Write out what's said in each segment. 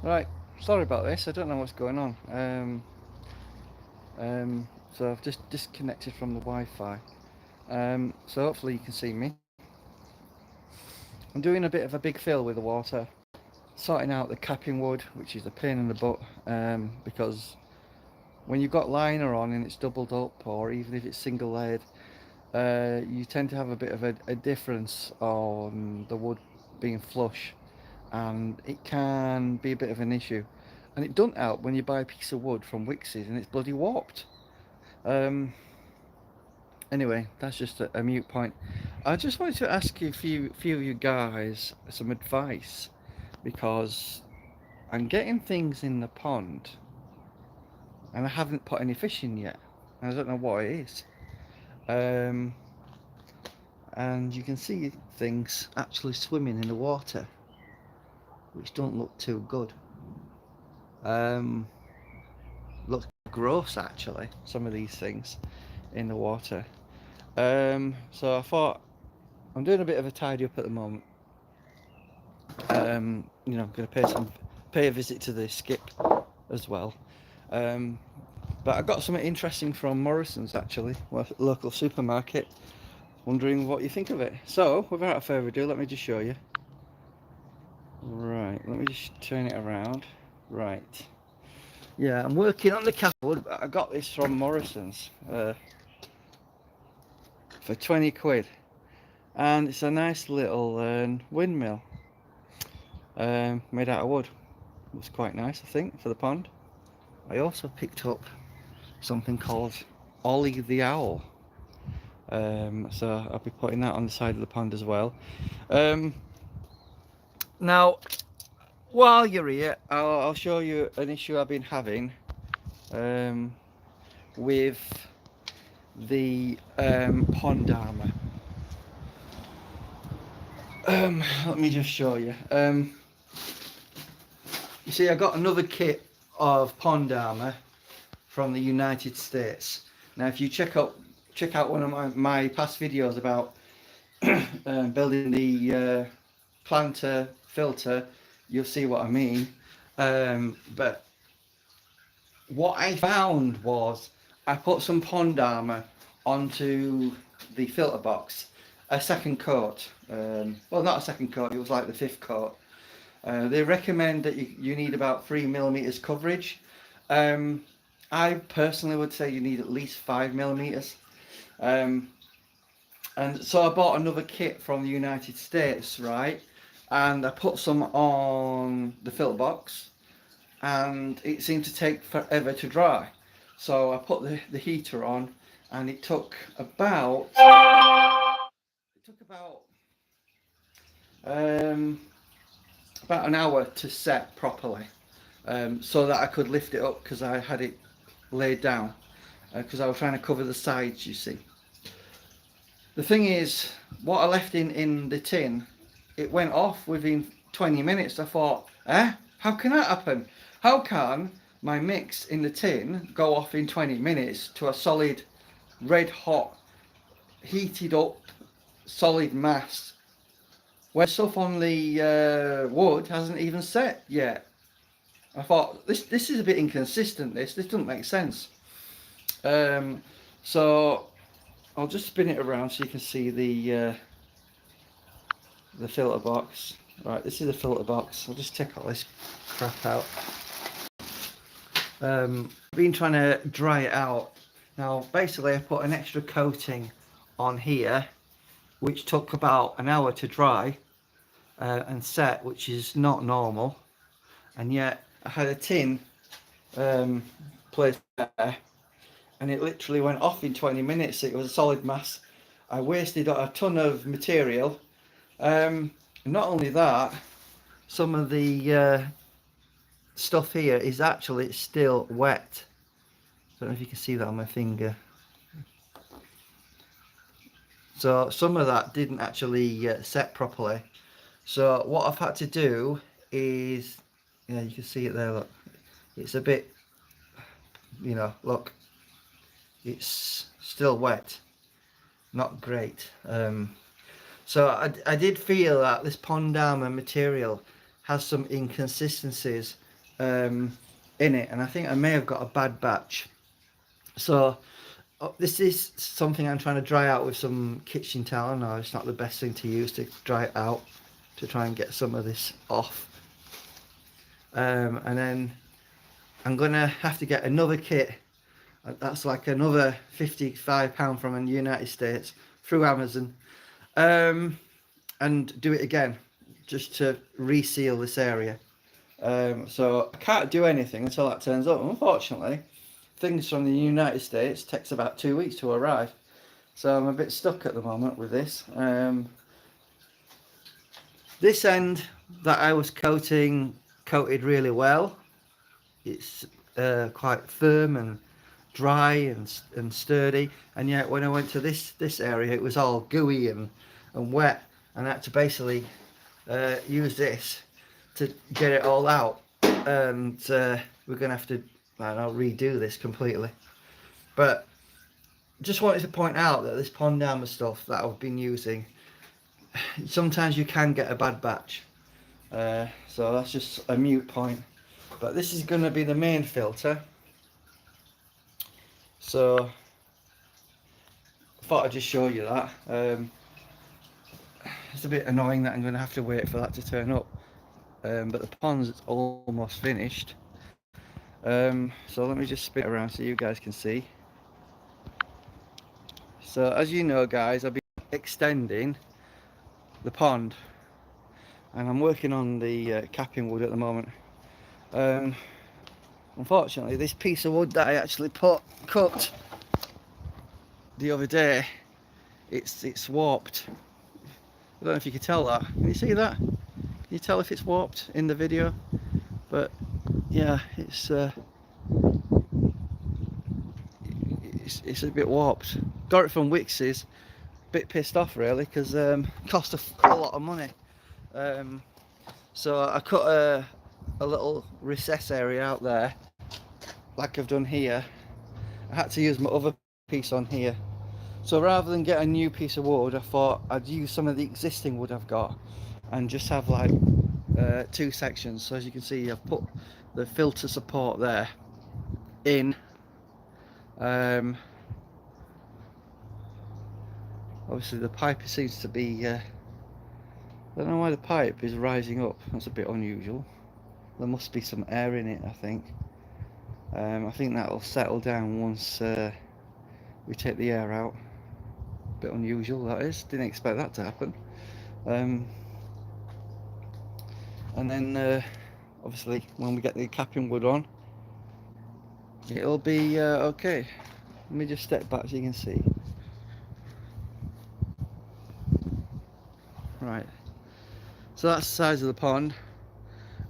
Right, sorry about this. I don't know what's going on. So I've just disconnected from the Wi-Fi. So hopefully you can see me. I'm doing a bit of a big fill with the water, sorting out the capping wood, which is a pain in the butt, because when you've got liner on and it's doubled up, or even if it's single layered, you tend to have a bit of a difference on the wood being flush, and it can be a bit of an issue. And it doesn't help when you buy a piece of wood from Wix's and it's bloody warped. Um, anyway, that's just a mute point. I just wanted to ask you, few of you guys, some advice, because I'm getting things in the pond and I haven't put any fish in yet. I don't know what it is. Um, and you can see things actually swimming in the water, which don't look too good. Um, looks gross actually, some of these things in the water. So I thought I'm doing a bit of a tidy up at the moment. I'm going to pay a visit to the skip as well. Um, but I got something interesting from Morrison's actually, local supermarket. Wondering what you think of it. So without further ado, let me just show you. Right, let me just turn it around. Right. Yeah, I'm working on the catwood, but I got this from Morrison's for 20 quid. And it's a nice little windmill made out of wood. Looks quite nice, I think, for the pond. I also picked up something called Ollie the Owl. So I'll be putting that on the side of the pond as well. Um, Now, while you're here, I'll show you an issue I've been having um, with the pond armour. Let me just show you. You see, I got another kit of pond armour from the United States. Now, if you check out one of my past videos about building the planter filter, you'll see what I mean. But what I found was I put some pond armour onto the filter box, a second coat. Well, not a second coat, it was like the fifth coat. They recommend that you need about 3 millimeters coverage. Um, I personally would say you need at least 5 millimeters. Um, and so I bought another kit from the United States, right? And I put some on the filter box, and it seemed to take forever to dry. So I put the heater on, and um, about an hour to set properly, so that I could lift it up because I had it laid down because I was trying to cover the sides. You see, the thing is, what I left in the tin, it went off within 20 minutes. I thought, how can that happen? How can my mix in the tin go off in 20 minutes to a solid red hot heated up solid mass when stuff on the wood hasn't even set yet? I thought this is a bit inconsistent. This doesn't make sense. Um, so I'll just spin it around so you can see the filter box. Right, this is the filter box. I'll just take all this crap out. I've been trying to dry it out. Now, basically, I put an extra coating on here, which took about an hour to dry and set, which is not normal. And yet, I had a tin placed there, and it literally went off in 20 minutes. It was a solid mass. I wasted a ton of material. Not only that, some of the stuff here is actually still wet. I don't know if you can see that on my finger. So some of that didn't actually set properly. So what I've had to do is, yeah, you can see it there, look. It's a bit, look, it's still wet. Not great. So I did feel that this pond armour material has some inconsistencies in it, and I think I may have got a bad batch. So this is something I'm trying to dry out with some kitchen towel. No, it's not the best thing to use to dry it out, to try and get some of this off. And then I'm gonna have to get another kit. That's like another £55 from the United States through Amazon, and do it again, just to reseal this area. So I can't do anything until that turns up. Unfortunately, things from the United States takes about 2 weeks to arrive, so I'm a bit stuck at the moment with this. This end that I was coated really well. It's quite firm and dry and sturdy, and yet when I went to this area, it was all gooey and wet, and I had to basically use this to get it all out, and we're gonna have to, I don't know, redo this completely. But just wanted to point out that this Pondama stuff that I've been using, sometimes you can get a bad batch, so that's just a mute point. But this is going to be the main filter, so I thought I'd just show you that. It's a bit annoying that I'm going to have to wait for that to turn up, but the pond's almost finished. So let me just spin it around so you guys can see. So as you know, guys, I've been extending the pond, and I'm working on the capping wood at the moment. Unfortunately, this piece of wood that I actually cut the other day, it's warped. I don't know if you can tell that. Can you see that? Can you tell if it's warped in the video? But yeah, it's a bit warped. Got it from Wix's. Bit pissed off really, because cost a lot of money. So I cut a little recess area out there, like I've done here. I had to use my other piece on here. So rather than get a new piece of wood, I thought I'd use some of the existing wood I've got and just have like 2 sections. So as you can see, I've put the filter support there in. Obviously the pipe seems to be, I don't know why the pipe is rising up. That's a bit unusual. There must be some air in it, I think. I think that'll settle down once we take the air out. Bit unusual, that is. Didn't expect that to happen. And then obviously when we get the capping wood on, it'll be okay. Let me just step back so you can see. Right, so that's the size of the pond.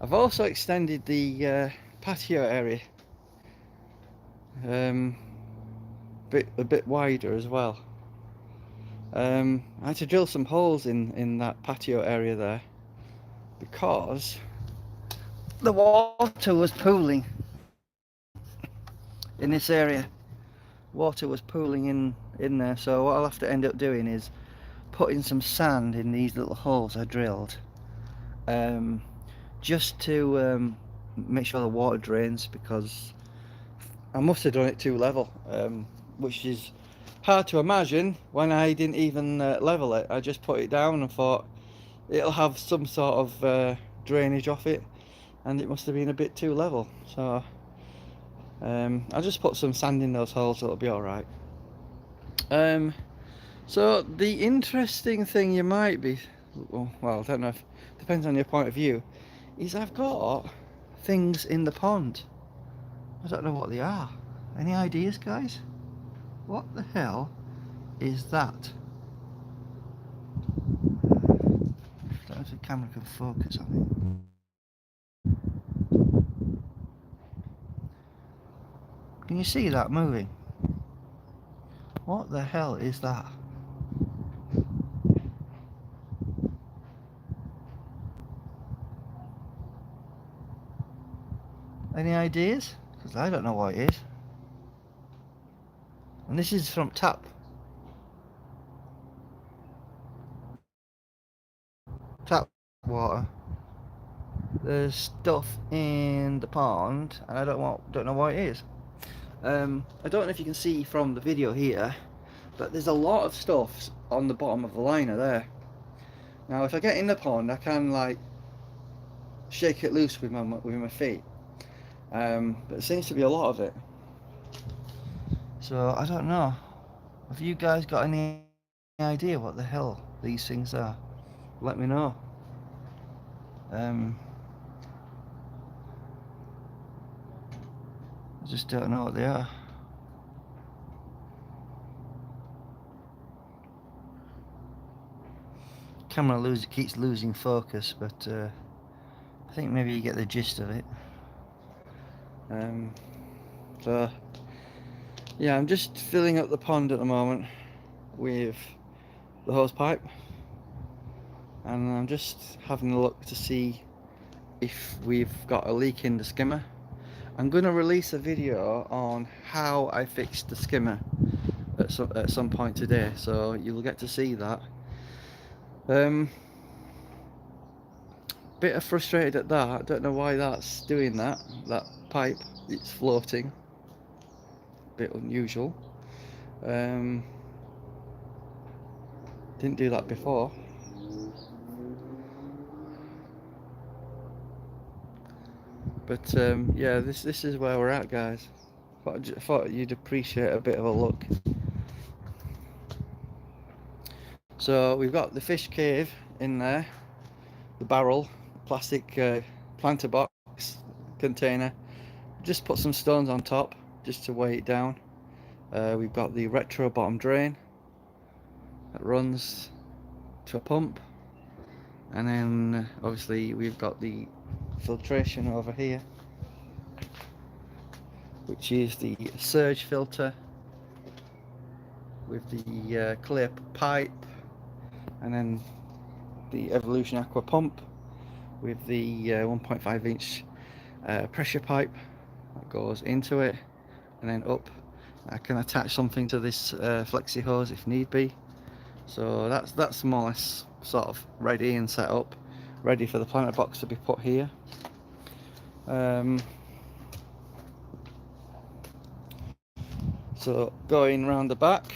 I've also extended the patio area a bit wider as well. I had to drill some holes in that patio area there, because the water was pooling in this area. Water was pooling in there, so what I'll have to end up doing is putting some sand in these little holes I drilled, just to make sure the water drains, because I must have done it too level, which is hard to imagine when I didn't even level it. I just put it down and thought it'll have some sort of drainage off it, and it must have been a bit too level. So I'll just put some sand in those holes, so it'll be alright. So the interesting thing you might be, well, I don't know, if depends on your point of view, is I've got things in the pond. I don't know what they are. Any ideas, guys? What the hell is that? I don't know if the camera can focus on it. Can you see that moving? What the hell is that? Any ideas? Because I don't know what it is. And this is from tap water. there's stuff in the pond, and I don't know what it is. I don't know if you can see from the video here, but there's a lot of stuff on the bottom of the liner there. Now, if I get in the pond, I can like shake it loose with my feet, but there seems to be a lot of it. So I don't know. Have you guys got any idea what the hell these things are? Let me know. I just don't know what they are. Camera keeps losing focus, but I think maybe you get the gist of it. So yeah, I'm just filling up the pond at the moment with the hose pipe, and I'm just having a look to see if we've got a leak in the skimmer. I'm going to release a video on how I fixed the skimmer at some point today, so you'll get to see that. Bit of frustrated at that. I don't know why that's doing that pipe, it's floating, bit unusual. Didn't do that before. But yeah, this is where we're at, guys. Thought you'd appreciate a bit of a look. So we've got the fish cave in there, the barrel, plastic planter box container. Just put some stones on top just to weigh it down. We've got the retro bottom drain that runs to a pump, and then obviously we've got the filtration over here, which is the surge filter with the clear pipe, and then the Evolution Aqua pump with the 1.5 inch pressure pipe that goes into it and then up. I can attach something to this flexi hose if need be. So that's more or less sort of ready and set up, ready for the planter box to be put here. So going round the back,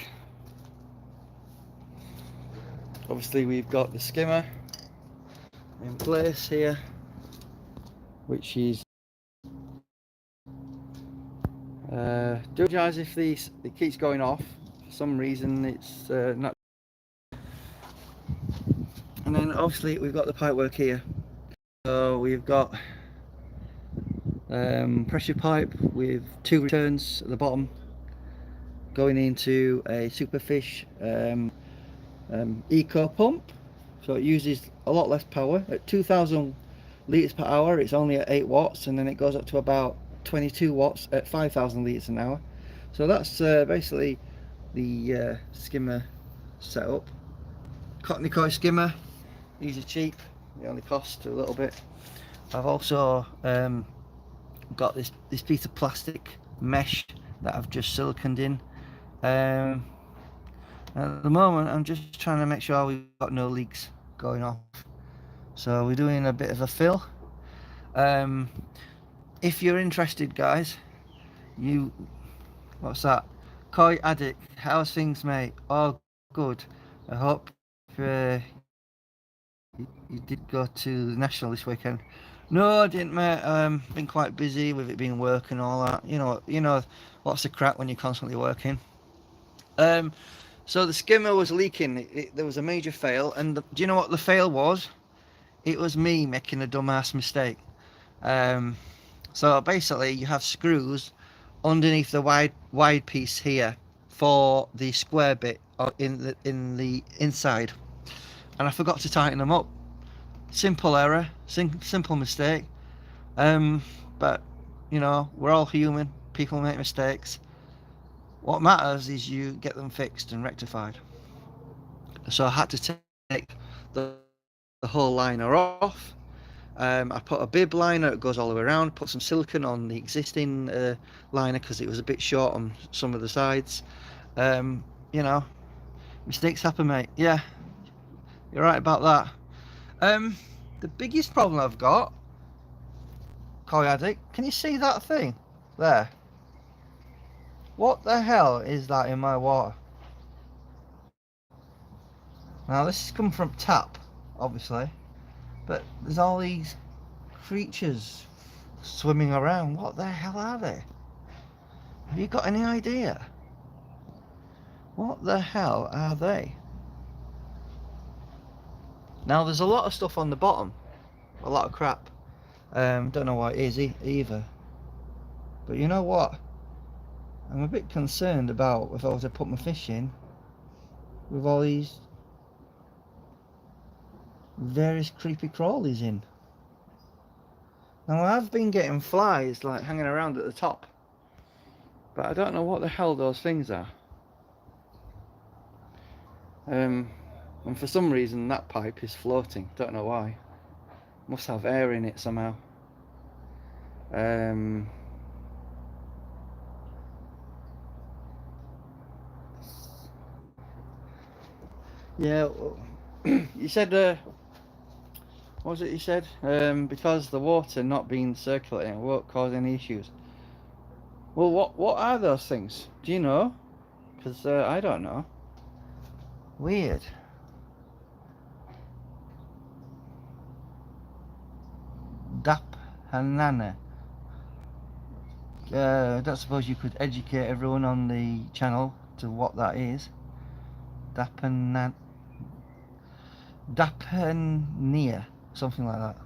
obviously we've got the skimmer in place here, which is do apologise if it keeps going off for some reason. It's not. And then obviously we've got the pipework here. So we've got pressure pipe with 2 returns at the bottom going into a Superfish eco pump, so it uses a lot less power. At 2,000 litres per hour it's only at 8 watts, and then it goes up to about 22 watts at 5,000 litres an hour. So that's basically the skimmer setup. Yorkshire Koi skimmer, these are cheap, they only cost a little bit. I've also got this piece of plastic mesh that I've just siliconed in. At the moment I'm just trying to make sure we've got no leaks going off, so we're doing a bit of a fill. If you're interested, guys, what's that? Koi addict, how's things, mate? Oh, good. I hope you did go to the National this weekend. No, I didn't, mate. Been quite busy with it being work and all that. You know what's the crack when you're constantly working. So the skimmer was leaking. There was a major fail, and do you know what the fail was? It was me making a dumbass mistake. So basically, you have screws underneath the wide piece here for the square bit in the inside, and I forgot to tighten them up. Simple error, simple mistake. But you know, we're all human. People make mistakes. What matters is you get them fixed and rectified. So I had to take the whole liner off. I put a bib liner that goes all the way around, put some silicone on the existing liner because it was a bit short on some of the sides. You know, mistakes happen, mate. Yeah, you're right about that. The biggest problem I've got Koi addict, can you see that thing there? What the hell is that in my water? Now this has come from tap, obviously, but there's all these creatures swimming around. What the hell are they? Have you got any idea? What the hell are they? Now there's a lot of stuff on the bottom, a lot of crap. Don't know what it is either. But you know what? I'm a bit concerned about if I was to put my fish in with all these various creepy crawlies in. Now I've been getting flies like hanging around at the top, but I don't know what the hell those things are. And for some reason that pipe is floating. Don't know why. Must have air in it somehow. Yeah. You said what was it you said? Because the water not being circulating won't cause any issues. Well, what are those things? Do you know? Because I don't know. Weird. Dap Hanana. I don't suppose you could educate everyone on the channel to what that is. Dapania, something like that.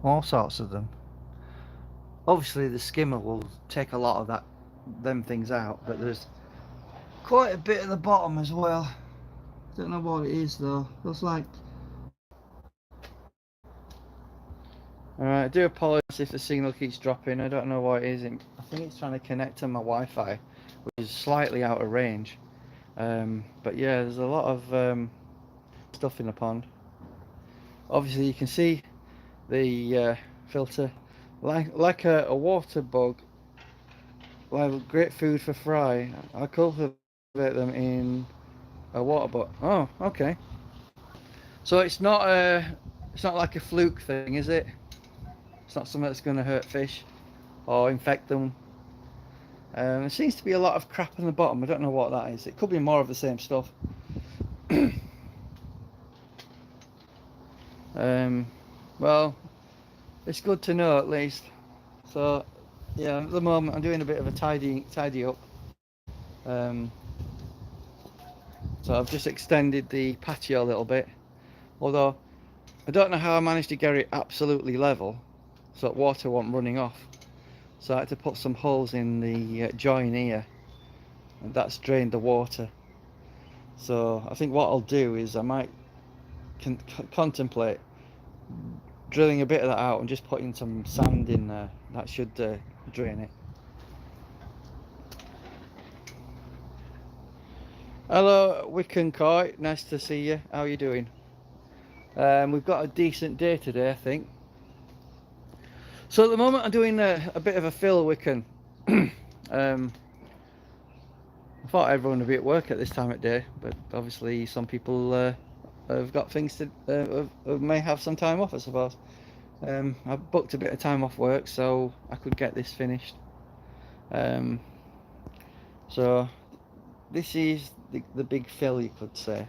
All sorts of them. Obviously the skimmer will take a lot of them things out, but there's quite a bit at the bottom as well. Don't know what it is though. Looks like. Alright, I do apologise if the signal keeps dropping. I don't know what it is. I think it's trying to connect to my Wi-Fi, which is slightly out of range. But yeah, there's a lot of stuff in the pond. Obviously you can see the filter like a water bug, like great food for fry. I cultivate them in a water bug. Oh, okay. So it's not like a fluke thing, is it? It's not something that's going to hurt fish or infect them. There seems to be a lot of crap on the bottom. I don't know what that is. It could be more of the same stuff. Well, it's good to know at least. So yeah, at the moment I'm doing a bit of a tidy up. So I've just extended the patio a little bit, although I don't know how I managed to get it absolutely level so that water wasn't running off. So I had to put some holes in the join here, and that's drained the water. So I think what I'll do is I might contemplate drilling a bit of that out and just putting some sand in there. That should drain it. Hello Yorkshire Koi, nice to see you. How are you doing? We've got a decent day today, I think. So at the moment I'm doing a bit of a fill wicking. I thought everyone would be at work at this time of day, but obviously some people have got things to may have some time off, I suppose. I booked a bit of time off work so I could get this finished. So this is the big fill, you could say.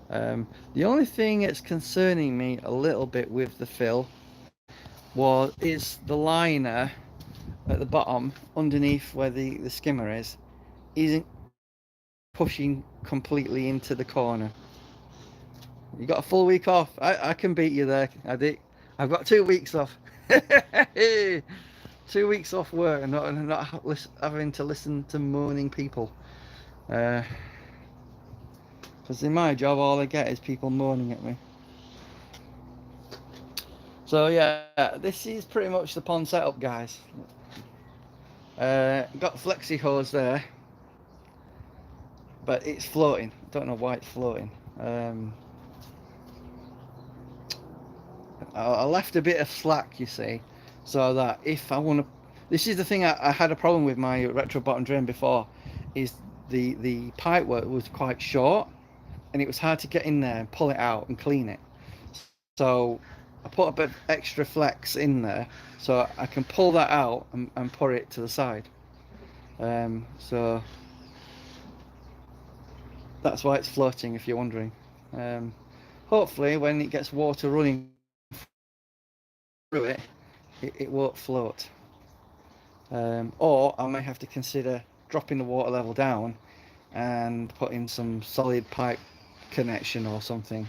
The only thing that's concerning me a little bit with the fill is the liner at the bottom underneath where the skimmer isn't pushing completely into the corner. You got a full week off. I can beat you there, Addy. I've got 2 weeks off. 2 weeks off work and not having to listen to moaning people. Because in my job all I get is people moaning at me. So yeah, this is pretty much the pond setup, guys. Got flexi hose there, but it's floating. Don't know why it's floating. I left a bit of slack, you see, so that if I want to, this is the thing I had a problem with my retro bottom drain before, is the pipe work was quite short and it was hard to get in there and pull it out and clean it. So I put a bit of extra flex in there so I can pull that out and put it to the side. So that's why it's floating, if you're wondering. Hopefully when it gets water running through it, it won't float. Or I may have to consider dropping the water level down and putting some solid pipe connection or something,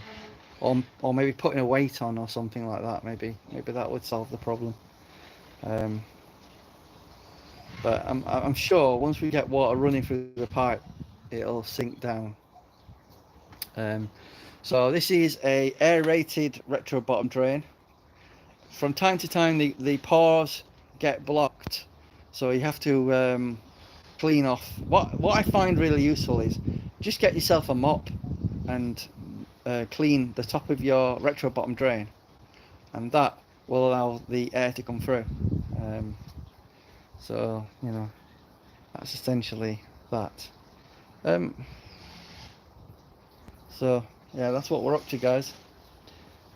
or maybe putting a weight on or something like that. Maybe that would solve the problem. But I'm sure once we get water running through the pipe, it'll sink down. So this is a aerated retro bottom drain. From time to time the pores get blocked, so you have to clean off. What I find really useful is just get yourself a mop and clean the top of your retro bottom drain, and that will allow the air to come through. So you know, that's essentially that. So yeah, that's what we're up to, guys.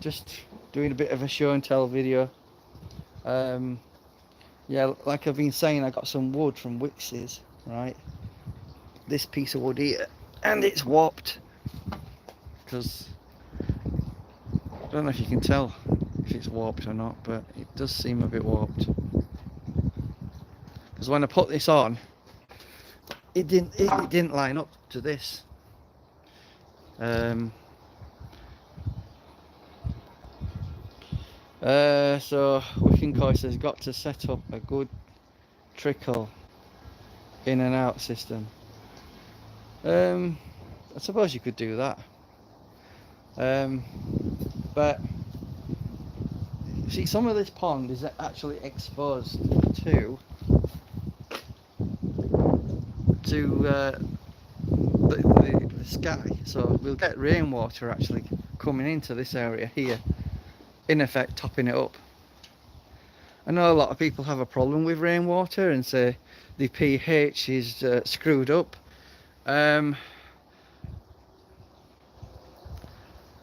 Just doing a bit of a show and tell video. Yeah, like I've been saying, I got some wood from Wix's, right? This piece of wood here, and it's warped because I don't know if you can tell if it's warped or not, but it does seem a bit warped. Because when I put this on, it didn't line up to this. So Yorkshire Koi says got to set up a good trickle in and out system. I suppose you could do that. But see, some of this pond is actually exposed to the sky, so we'll get rainwater actually coming into this area here, in effect topping it up. I know a lot of people have a problem with rainwater and say the pH is screwed up. Yeah,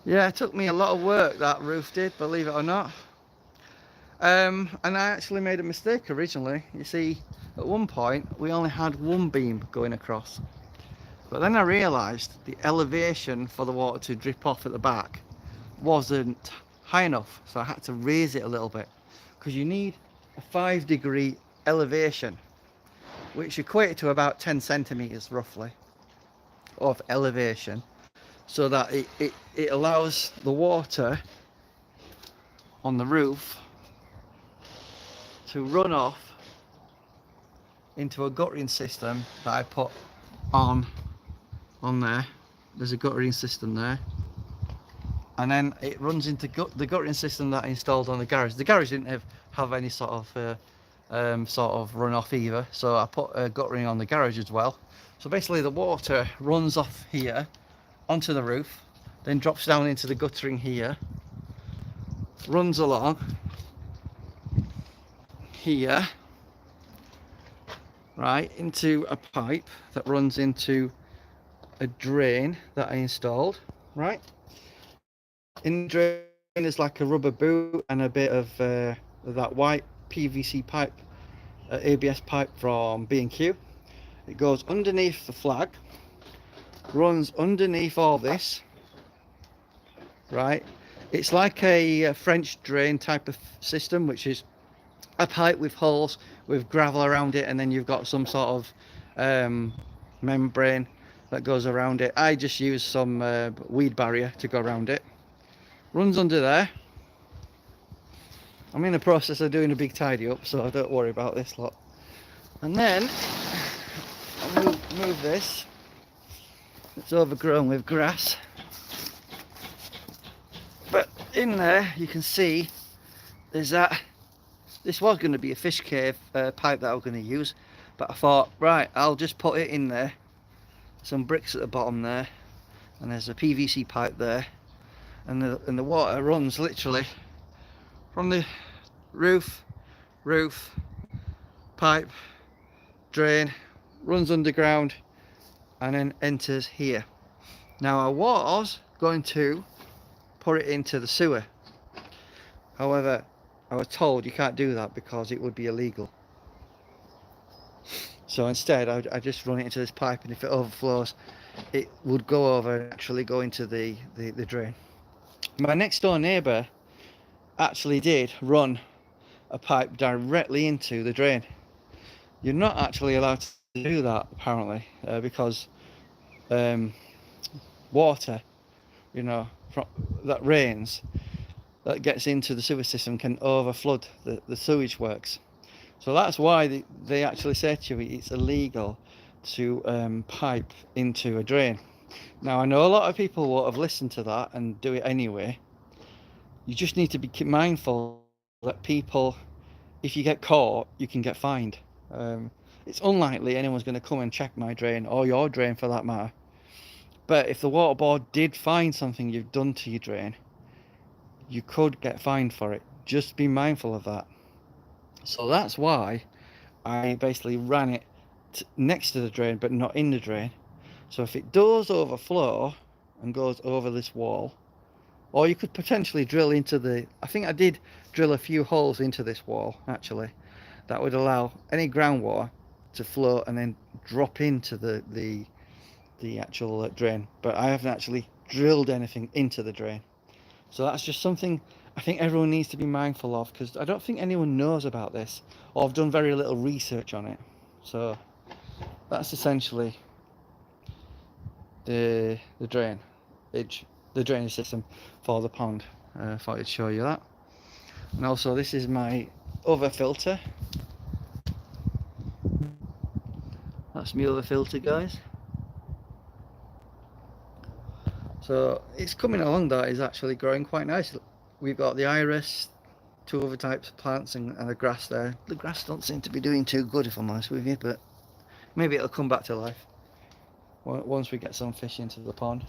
it took me a lot of work, that roof did, believe it or not. And I actually made a mistake originally. You see, at one point we only had one beam going across, but then I realised the elevation for the water to drip off at the back wasn't high enough, so I had to raise it a little bit, because you need a 5-degree elevation, which equates to about 10 centimeters roughly of elevation, so that it allows the water on the roof to run off into a guttering system that I put on there. There's a guttering system there, and then it runs into the guttering system that I installed on the garage. The garage didn't have any sort of runoff either, so I put a guttering on the garage as well. So basically the water runs off here onto the roof, then drops down into the guttering here, runs along here, right, into a pipe that runs into a drain that I installed, right. In the drain is like a rubber boot and a bit of that white PVC pipe, ABS pipe from B&Q. It goes underneath the flag, runs underneath all this, right. It's like a French drain type of system, which is a pipe with holes with gravel around it, and then you've got some sort of membrane that goes around it. I just use some weed barrier to go around it. Runs under there. I'm in the process of doing a big tidy up, so don't worry about this lot. And then I'll move this. It's overgrown with grass, but in there you can see there's that. This was going to be a fish cave pipe that I was going to use, but I thought, right, I'll just put it in there. Some bricks at the bottom there, and there's a PVC pipe there, and the water runs literally from the roof, pipe, drain, runs underground, and then enters here. Now I was going to put it into the sewer, However, I was told you can't do that because it would be illegal. So instead, I just run it into this pipe, and if it overflows, it would go over and actually go into the drain. My next door neighbour actually did run a pipe directly into the drain. You're not actually allowed to do that apparently, because um, water, you know, from, that rains, that gets into the sewer system can overflood the sewage works. So that's why they actually say to you it's illegal to pipe into a drain. Now I know a lot of people will have listened to that and do it anyway. You just need to be mindful that people, if you get caught, you can get fined. It's unlikely anyone's going to come and check my drain, or your drain for that matter. But if the water board did find something you've done to your drain, you could get fined for it. Just be mindful of that. So that's why I basically ran it next to the drain, but not in the drain. So if it does overflow and goes over this wall, or you could potentially drill into I think I did drill a few holes into this wall actually. That would allow any groundwater to flow and then drop into the actual drain. But I haven't actually drilled anything into the drain. So that's just something I think everyone needs to be mindful of, because I don't think anyone knows about this, or I've done very little research on it. So that's essentially the drainage system for the pond. I thought I'd show you that. And also this is my other filter. That's my other filter, guys. So it's coming along. That is actually growing quite nicely. We've got the iris, two other types of plants, and the grass there. The grass don't seem to be doing too good, if I'm honest with you, but maybe it'll come back to life once we get some fish into the pond.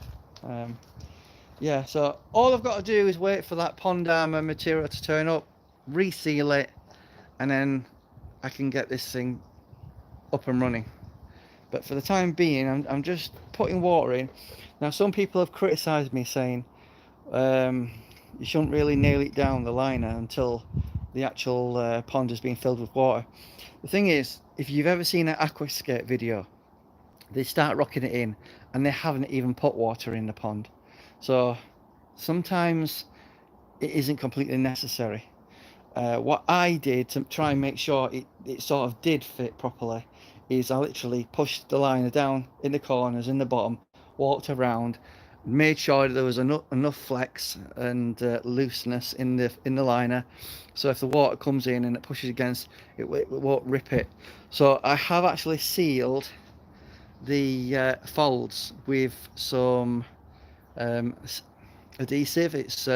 Yeah, so all I've got to do is wait for that pond armour material to turn up, reseal it, and then I can get this thing up and running. But for the time being, I'm just putting water in. Now some people have criticised me saying you shouldn't really nail it down the liner until the actual pond has been filled with water. The thing is, if you've ever seen an aquascape video, they start rocking it in and they haven't even put water in the pond. So sometimes it isn't completely necessary. What I did to try and make sure it sort of did fit properly is I literally pushed the liner down in the corners, in the bottom, walked around, made sure that there was enough flex and looseness in the liner, so if the water comes in and it pushes against it, it won't rip it. So I have actually sealed the folds with some adhesive. It's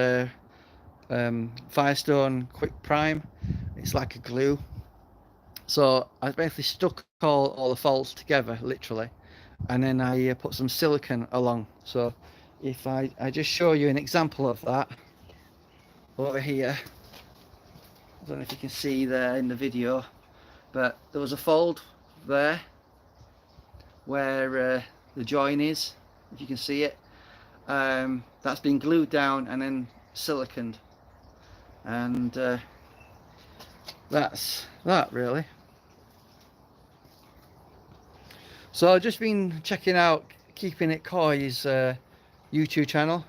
Firestone Quick Prime. It's like a glue. So I basically stuck all the folds together, literally, and then I put some silicone along. So if I just show you an example of that over here, I don't know if you can see there in the video, but there was a fold there where the join is, if you can see it. That's been glued down and then siliconed, and that's that really. So I've just been checking out Keeping It Koi's YouTube channel,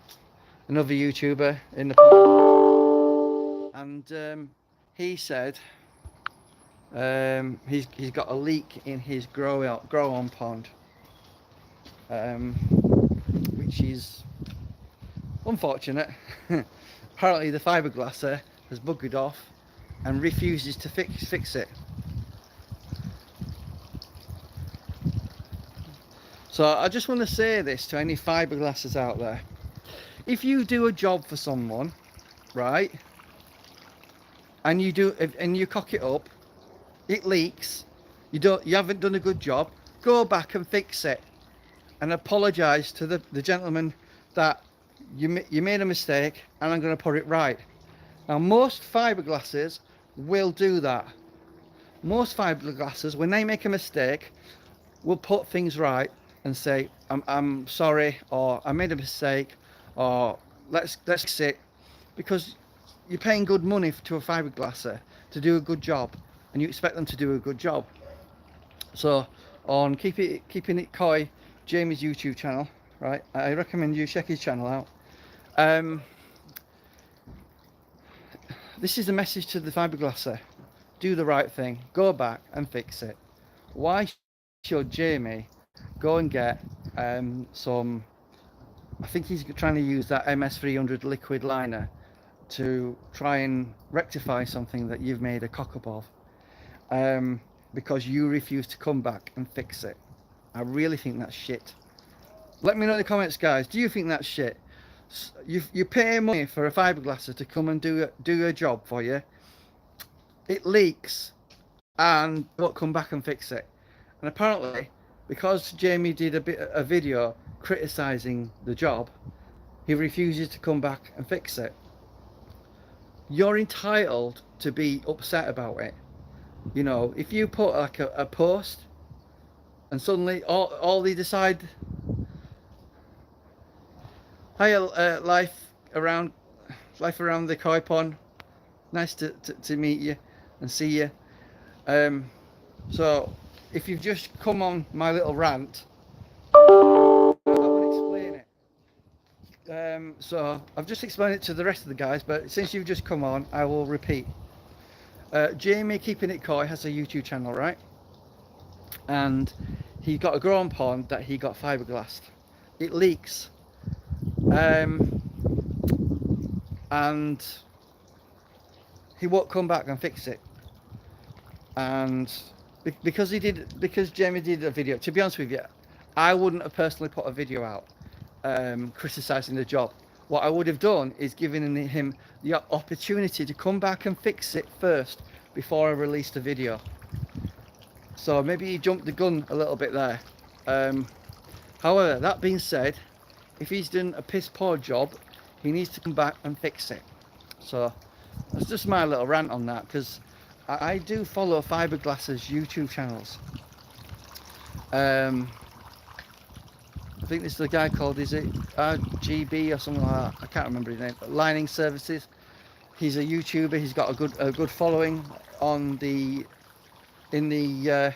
another YouTuber in the pond, and he said he's got a leak in his grow on pond, which is unfortunate. Apparently the fiberglass there has buggered off and refuses to fix it. So I just want to say this to any fiberglasses out there. If you do a job for someone, right, and you cock it up, it leaks, you haven't done a good job, go back and fix it and apologise to the gentleman that you made a mistake and I'm going to put it right. Now most fiberglasses will do that. Most fiberglasses, when they make a mistake, will put things right and say, I'm sorry, or I made a mistake, or let's fix it, because you're paying good money to a fiberglasser to do a good job, and you expect them to do a good job. So on keeping it Koi, Jamie's YouTube channel, right? I recommend you check his channel out. Um, this is a message to the fiberglasser: do the right thing, go back and fix it. Why should Jamie go and get some? I think he's trying to use that MS300 liquid liner to try and rectify something that you've made a cock up of, because you refuse to come back and fix it. I really think that's shit. Let me know in the comments, guys. Do you think that's shit? You pay money for a fiberglasser to come and do a job for you. It leaks, and don't come back and fix it. And apparently, because Jamie did a video criticising the job, he refuses to come back and fix it. You're entitled to be upset about it. You know, if you put like a post and suddenly all they decide, hi, life around the koi pond, nice to meet you and see you. So if you've just come on my little rant, I won't explain it. So I've just explained it to the rest of the guys, but since you've just come on, I will repeat. Jamie Keeping It Koi has a YouTube channel, right? And he got a grown pond that he got fiberglassed. It leaks, and he won't come back and fix it. And because Jamie did a video, to be honest with you, I wouldn't have personally put a video out criticising the job. What I would have done is given him the opportunity to come back and fix it first before I released a video. So maybe he jumped the gun a little bit there. However, that being said, if he's done a piss poor job, he needs to come back and fix it. So that's just my little rant on that, because I do follow Fiberglass's YouTube channels. I think this is the guy called, is it RGB or something like that? I can't remember his name. But Lining Services. He's a YouTuber. He's got a good following on in the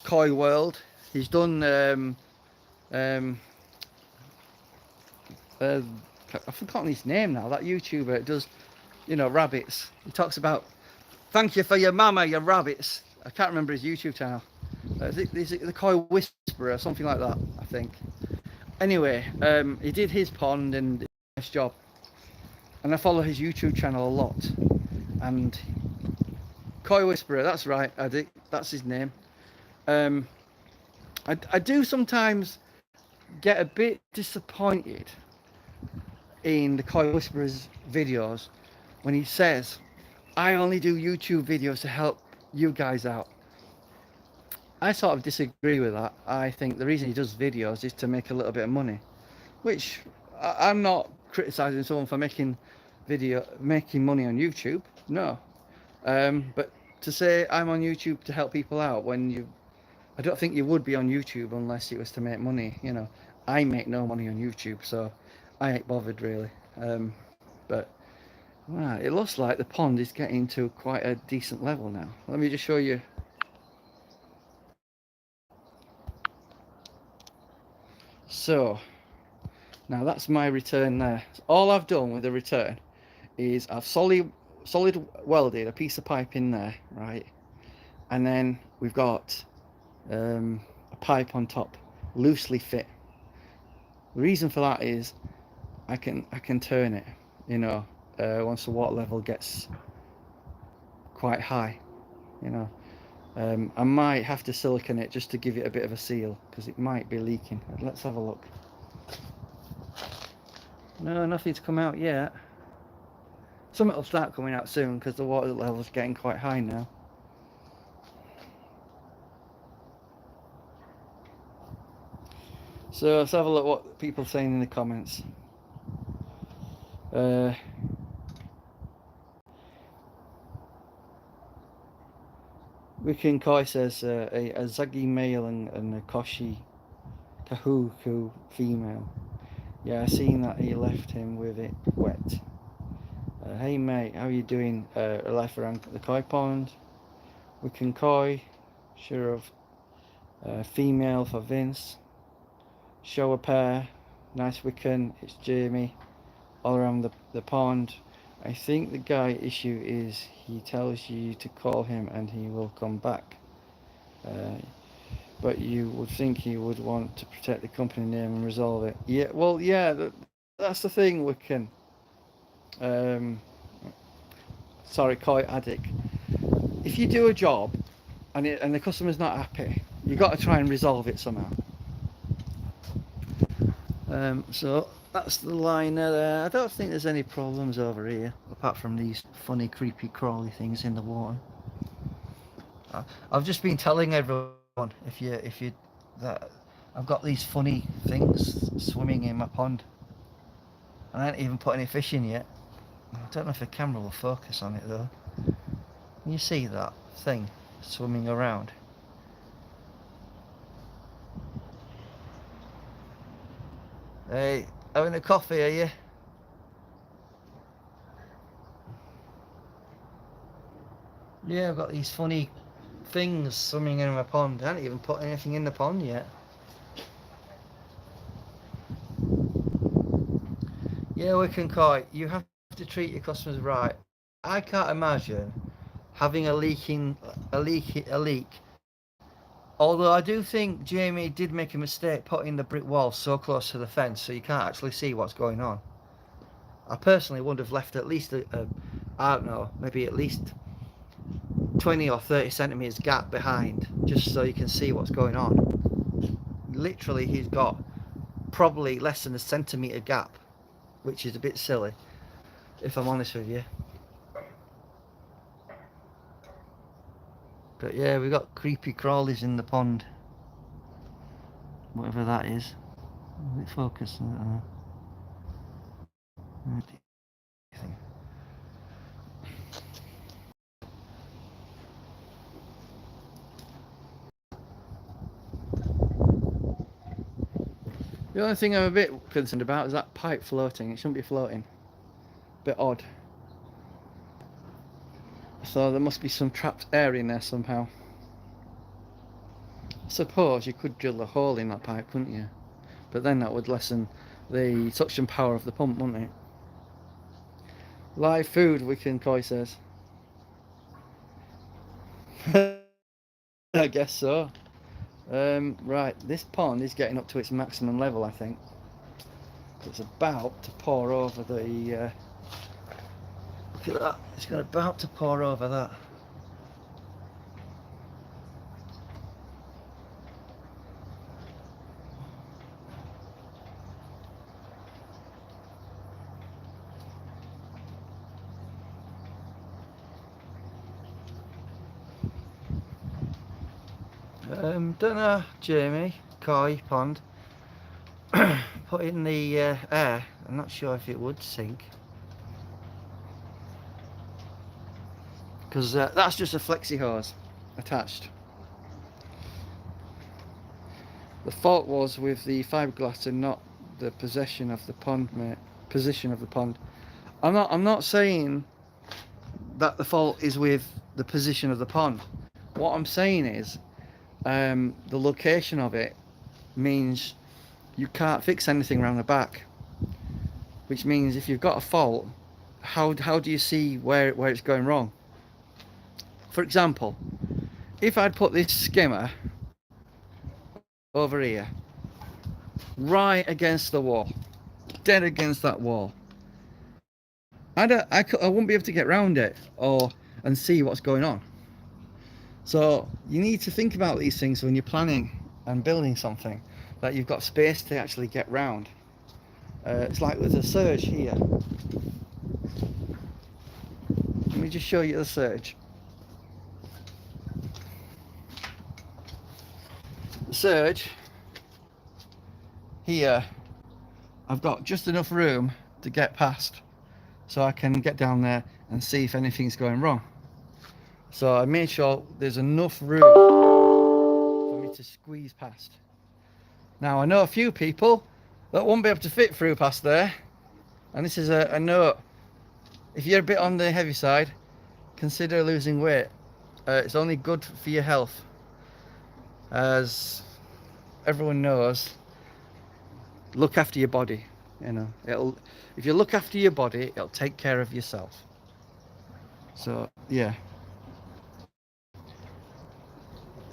koi world. He's done I've forgotten his name now. That YouTuber, it does, you know, rabbits. He talks about thank you for your mama, your rabbits. I can't remember his YouTube channel. Is it the Koi Whisperer or something like that, I think. Anyway, he did his pond and did a nice job. And I follow his YouTube channel a lot. And Koi Whisperer, that's right, that's his name. I do sometimes get a bit disappointed in the Koi Whisperer's videos when he says, I only do YouTube videos to help you guys out. I sort of disagree with that. I think the reason he does videos is to make a little bit of money, which I'm not criticizing someone for making money on YouTube, no. But to say I'm on YouTube to help people out when I don't think you would be on YouTube unless it was to make money, you know. I make no money on YouTube, so I ain't bothered really. But wow, it looks like the pond is getting to quite a decent level now. Let me just show you. So now that's my return there. So all I've done with the return is I've solid welded a piece of pipe in there, right? And then we've got a pipe on top, loosely fit. The reason for that is I can turn it, you know, once the water level gets quite high, you know. I might have to silicone it just to give it a bit of a seal because it might be leaking. Let's have a look. No, nothing's come out yet. Some will start coming out soon because the water level's getting quite high now. So let's have a look what people are saying in the comments. Wikin Koi says a Zagi male and a Koshi Kahuku female. Yeah, I seen that he left him with it wet. Hey mate, how are you doing? Life around the koi pond. We can koi. Sure of. Female for Vince. Show a pair. Nice Wiccan. It's Jamie. All around the pond. I think the guy issue is he tells you to call him and he will come back. But you would think he would want to protect the company name and resolve it. Yeah, well, yeah, that's the thing, Wiccan. Um, sorry, koi addict. If you do a job and the customer's not happy, you got to try and resolve it somehow. So that's the liner there. I don't think there's any problems over here apart from these funny, creepy, crawly things in the water. I've just been telling everyone if you that I've got these funny things swimming in my pond, and I haven't even put any fish in yet. I don't know if the camera will focus on it though. Can you see that thing swimming around? Hey, having a coffee, are you? Yeah, I've got these funny things swimming in my pond. I haven't even put anything in the pond yet. Yeah, we can koi. You have to treat your customers right. I can't imagine having a leak. Although I do think Jamie did make a mistake putting the brick wall so close to the fence so you can't actually see what's going on. I personally would have left at least I don't know, maybe at least 20 or 30 centimeters gap behind, just so you can see what's going on. Literally, he's got probably less than a centimeter gap, which is a bit silly, if I'm honest with you. But yeah, we got creepy crawlies in the pond, whatever that is. Will it focus? The only thing I'm a bit concerned about is that pipe floating. It shouldn't be floating. Bit odd. So there must be some trapped air in there somehow. I suppose you could drill a hole in that pipe, couldn't you? But then that would lessen the suction power of the pump, wouldn't it? Live food, Wiccan Koi says. I guess so. Right, this pond is getting up to its maximum level, I think. It's about to pour over the... look at that, it's about to pour over that. Don't know, Jamie, koi pond. Put in the air. I'm not sure if it would sink. Because that's just a flexi hose attached. The fault was with the fiberglass and not the possession of the pond, mate. Position of the pond. I'm not saying that the fault is with the position of the pond. What I'm saying is the location of it means you can't fix anything around the back, which means if you've got a fault, how do you see where it's going wrong? For example, if I'd put this skimmer over here, right against the wall, dead against that wall, I wouldn't be able to get round it and see what's going on. So you need to think about these things when you're planning and building something, that you've got space to actually get round. It's like there's a surge here. Let me just show you the surge. The surge here, I've got just enough room to get past, so I can get down there and see if anything's going wrong. So I made sure there's enough room for me to squeeze past. Now I know a few people that won't be able to fit through past there, and this is a note. if you're a bit on the heavy side, consider losing weight. It's only good for your health. As everyone knows, look after your body. You know, if you look after your body, it'll take care of yourself. So yeah,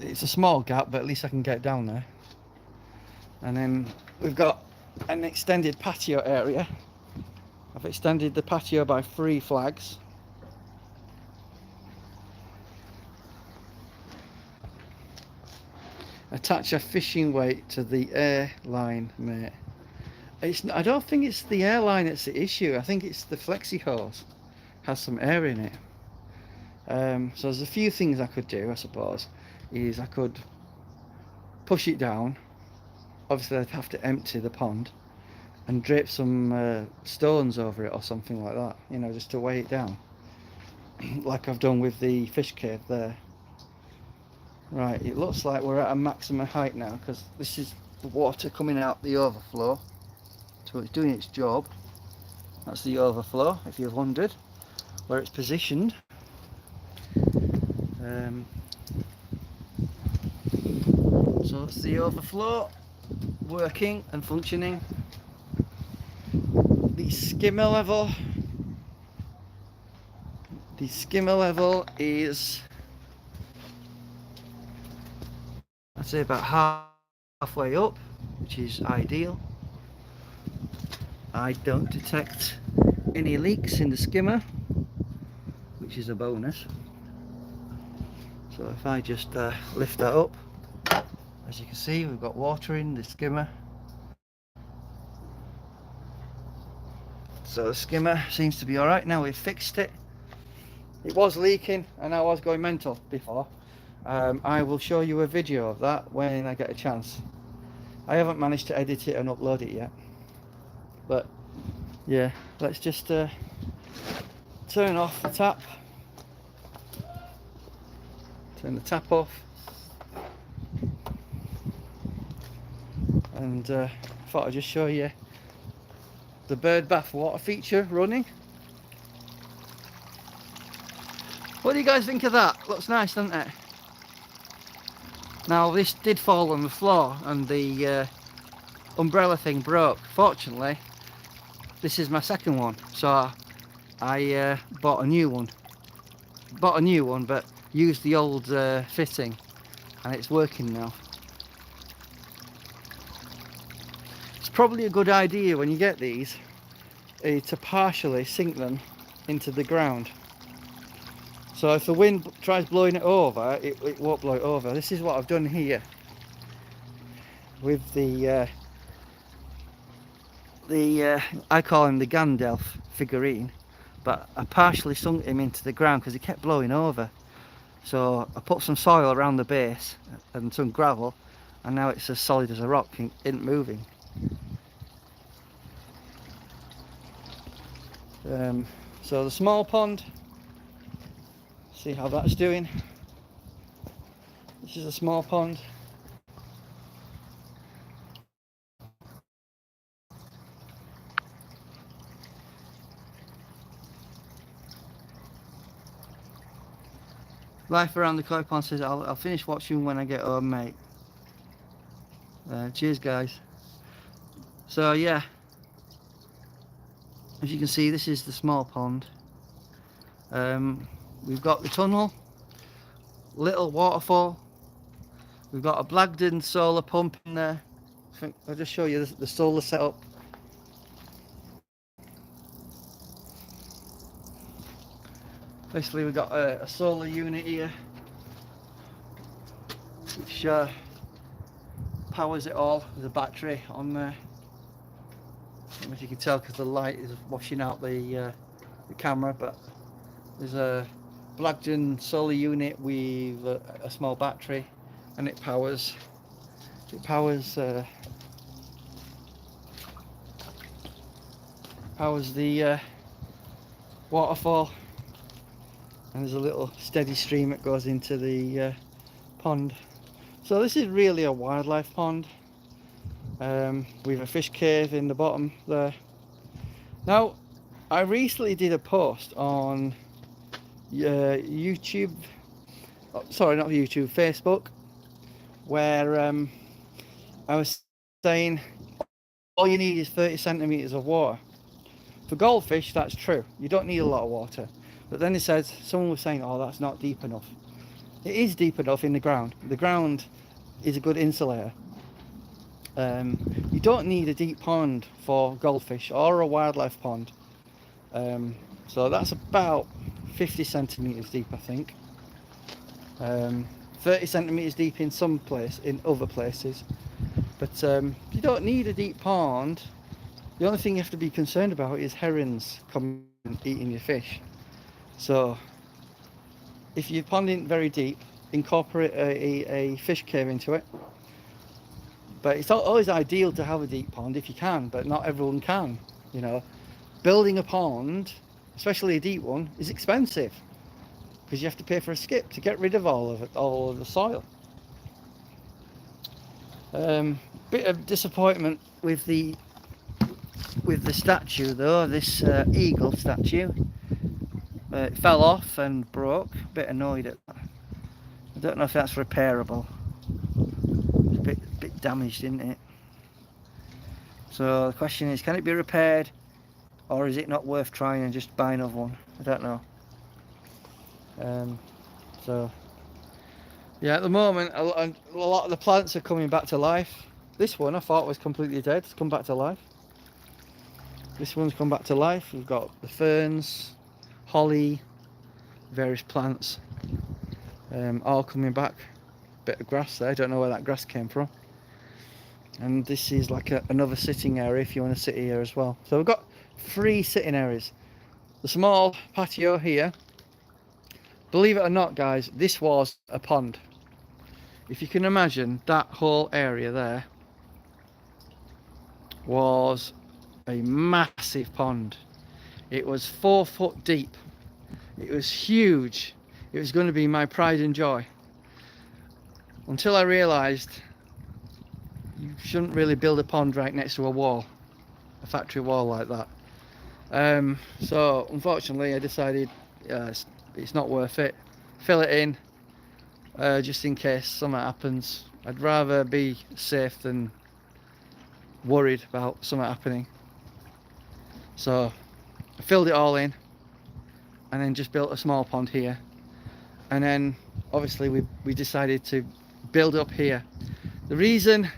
it's a small gap, but at least I can get down there. And then we've got an extended patio area. I've extended the patio by 3 flags. Attach a fishing weight to the airline, mate. I don't think it's the airline that's the issue. I think it's the flexi hose has some air in it. So there's a few things I could do, I suppose. Is I could push it down. Obviously I'd have to empty the pond and drape some stones over it or something like that, you know, just to weigh it down. Like I've done with the fish cave there. Right, it looks like we're at a maximum height now, because this is the water coming out the overflow. So it's doing its job. That's the overflow, if you've wondered where it's positioned. So it's the overflow working and functioning. The skimmer level is, I'd say, about halfway up, which is ideal. I don't detect any leaks in the skimmer, which is a bonus. So if I just lift that up, as you can see, we've got water in the skimmer. So the skimmer seems to be alright now. We've fixed it. It was leaking and I was going mental before. I will show you a video of that when I get a chance. I haven't managed to edit it and upload it yet. But yeah, let's just turn off the tap. Turn the tap off. And I thought I'd just show you the bird bath water feature running. What do you guys think of that? Looks nice, doesn't it? Now this did fall on the floor and the umbrella thing broke. Fortunately, this is my second one, so I bought a new one. But used the old fitting, and it's working now. It's probably a good idea when you get these to partially sink them into the ground. So if the wind tries blowing it over, it won't blow it over. This is what I've done here with the I call him the Gandalf figurine, but I partially sunk him into the ground because he kept blowing over. So I put some soil around the base and some gravel, and now it's as solid as a rock, isn't moving. So the small pond, see how that's doing. This is a small pond. Life around the koi pond says, I'll finish watching when I get home, mate. Cheers, guys. So yeah, as you can see, this is the small pond. We've got the tunnel, little waterfall. We've got a Blagden solar pump in there. I'll just show you the solar setup. Basically, we've got a solar unit here, which powers it all. There's a battery on there. I don't know if you can tell because the light is washing out the camera, but there's a Blagden solar unit with a small battery, and it powers the waterfall. And there's a little steady stream that goes into the pond. So this is really a wildlife pond. With a fish cave in the bottom there. Now, I recently did a post on YouTube, sorry, not YouTube, Facebook, where I was saying all you need is 30 centimeters of water. For goldfish, that's true. You don't need a lot of water. But then it says, someone was saying, oh, that's not deep enough. It is deep enough in the ground. The ground is a good insulator. You don't need a deep pond for goldfish or a wildlife pond. So that's about 50 centimeters deep, I think. 30 centimeters deep in some place, in other places. But you don't need a deep pond. The only thing you have to be concerned about is herons coming and eating your fish. So if your pond isn't very deep, incorporate a fish cave into it. But it's always ideal to have a deep pond if you can, but not everyone can. You know, building a pond, especially a deep one, is expensive because you have to pay for a skip to get rid of all of it, all of the soil. Bit of disappointment with the statue though. This eagle statue, it fell off and broke. Bit annoyed at that. I don't know if that's repairable. It's a bit damaged, isn't it? So the question is, can it be repaired, or is it not worth trying and just buy another one? I don't know. So yeah, at the moment a lot of the plants are coming back to life. This one I thought was completely dead. It's come back to life. This one's come back to life. We've got the ferns, holly, various plants, all coming back. Bit of grass there. I don't know where that grass came from. And this is like another sitting area if you want to sit here as well. So we've got 3 sitting areas. The small patio here. Believe it or not, guys, this was a pond. If you can imagine, that whole area there was a massive pond. It was 4 foot deep. It was huge. It was going to be my pride and joy. Until I realised you shouldn't really build a pond right next to a wall, a factory wall like that. So unfortunately I decided it's not worth it. Fill it in just in case something happens. I'd rather be safe than worried about something happening. So I filled it all in and then just built a small pond here, and then obviously we decided to build up here. The reason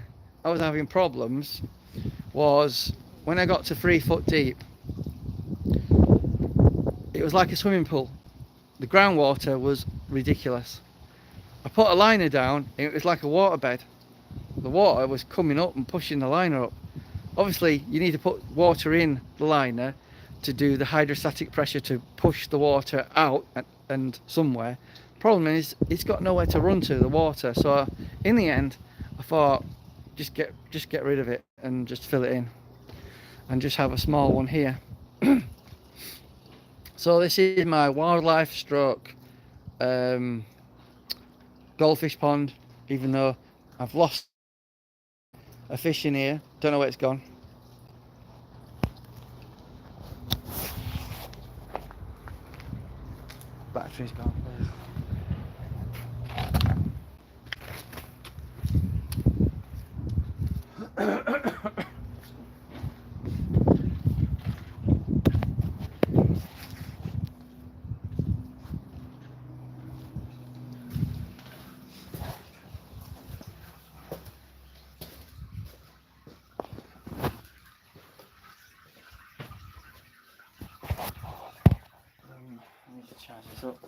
I was having problems was when I got to 3 foot deep, it was like a swimming pool. The groundwater was ridiculous. I put a liner down and it was like a waterbed. The water was coming up and pushing the liner up. Obviously you need to put water in the liner to do the hydrostatic pressure to push the water out and somewhere. Problem is it's got nowhere to run to, the water. So in the end I thought just get rid of it and just fill it in and just have a small one here. So this is my wildlife stroke goldfish pond, even though I've lost a fish in here. Don't know where it's gone. Battery's gone. I need to charge this up.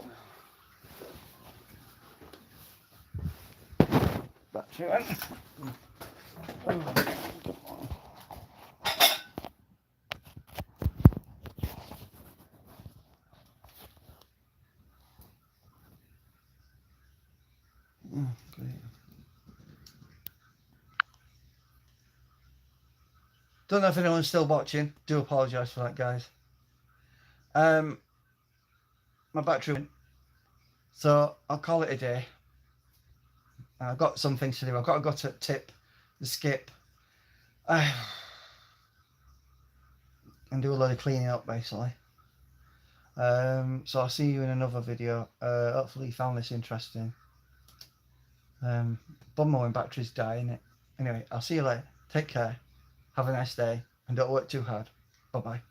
Battery went. Don't know if anyone's still watching. Do apologise for that, guys. My battery went, so I'll call it a day. I've got some things to do. I've got to go to tip the skip. and do a load of cleaning up basically. So I'll see you in another video. Hopefully you found this interesting. Bummer when batteries die, innit? Anyway, I'll see you later. Take care. Have a nice day, and don't work too hard. Bye bye.